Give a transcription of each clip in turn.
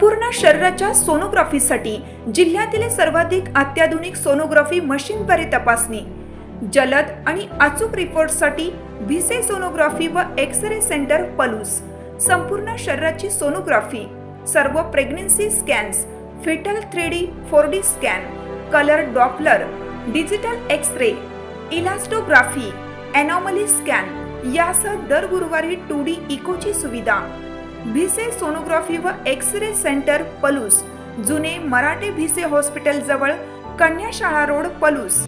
संपूर्ण शरीराच्या सोनोग्राफीसाठी जिल्ह्यातील सर्वाधिक अत्याधुनिक सोनोग्राफी मशीनद्वारे तपासणी, जलद आणि अचूक रिपोर्टसाठी भिसे सोनोग्राफी व एक्स-रे सेंटर पलूस, संपूर्ण शरीराची सोनोग्राफी, सर्व pregnancy scans, fetal 3D 4D scan, colour doppler, digital x ray, elastography, anomaly scan यासह दर गुरुवारी 2D इकोची सुविधा। भिसे सोनोग्राफी व एक्स-रे सेंटर पलूस, जुने मराठे भिसे हॉस्पिटल जवळ, कन्याशाळा रोड, पलूस।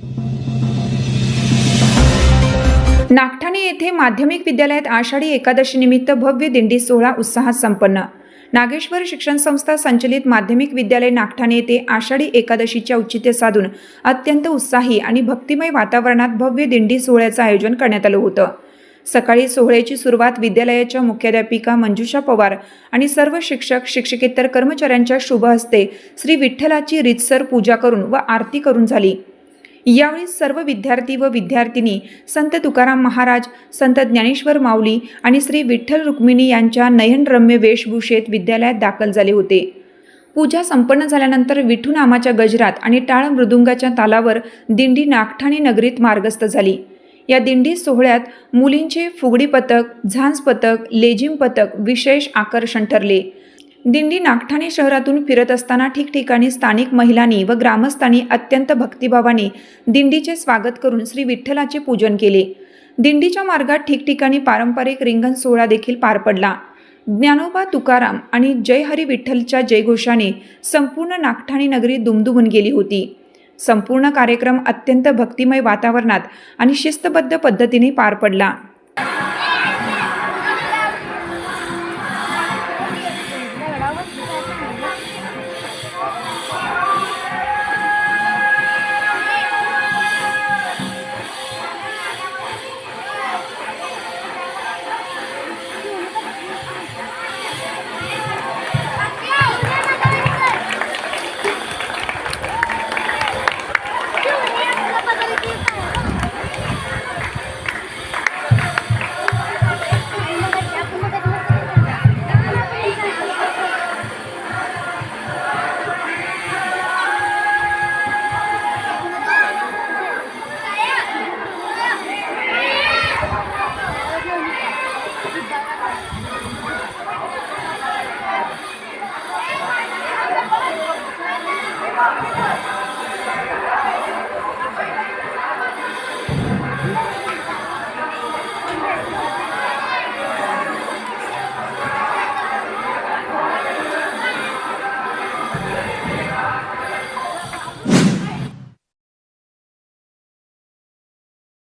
नागठाणे येथे माध्यमिक विद्यालयात आषाढी एकादशी निमित्त भव्य दिंडी सोहळा उत्साहात संपन्न। नागेश्वर शिक्षण संस्था संचलित माध्यमिक विद्यालय नागठाणे येथे आषाढी एकादशीचे औचित्य साधून अत्यंत उत्साही आणि भक्तिमय वातावरणात भव्य दिंडी सोहळ्याचे आयोजन करण्यात आले होते। सकाळी सोहळ्याची सुरुवात विद्यालयाच्या मुख्याध्यापिका मंजुषा पवार आणि सर्व शिक्षक शिक्षकेतर कर्मचाऱ्यांच्या शुभ हस्ते श्री विठ्ठलाची रीतसर पूजा करून व आरती करून झाली। यावेळी सर्व विद्यार्थी व विद्यार्थिनी संत तुकाराम महाराज, संत ज्ञानेश्वर माऊली आणि श्री विठ्ठल रुक्मिणी यांच्या नयनरम्य वेशभूषेत विद्यालयात दाखल झाले होते। पूजा संपन्न झाल्यानंतर विठू नामाच्या गजरात आणि टाळ मृदुंगाच्या तालावर दिंडी नागठाणे नगरीत मार्गस्थ झाली। या दिंडी सोहळ्यात मुलींचे फुगडी पथक, झांज पथक, लेझिम पथक विशेष आकर्षण ठरले। दिंडी नागठाणे शहरातून फिरत असताना ठिकठिकाणी स्थानिक महिलांनी व ग्रामस्थांनी अत्यंत भक्तिभावाने दिंडीचे स्वागत करून श्री विठ्ठलाचे पूजन केले। दिंडीच्या मार्गात ठिकठिकाणी पारंपरिक रिंगण सोहळा देखील पार पडला। ज्ञानोबा तुकाराम आणि जय हरी विठ्ठलच्या जयघोषाने संपूर्ण नागठाणे नगरी दुमदुमून गेली होती। संपूर्ण कार्यक्रम अत्यंत भक्तिमय वातावरणात आणि शिस्तबद्ध पद्धतीने पार पडला।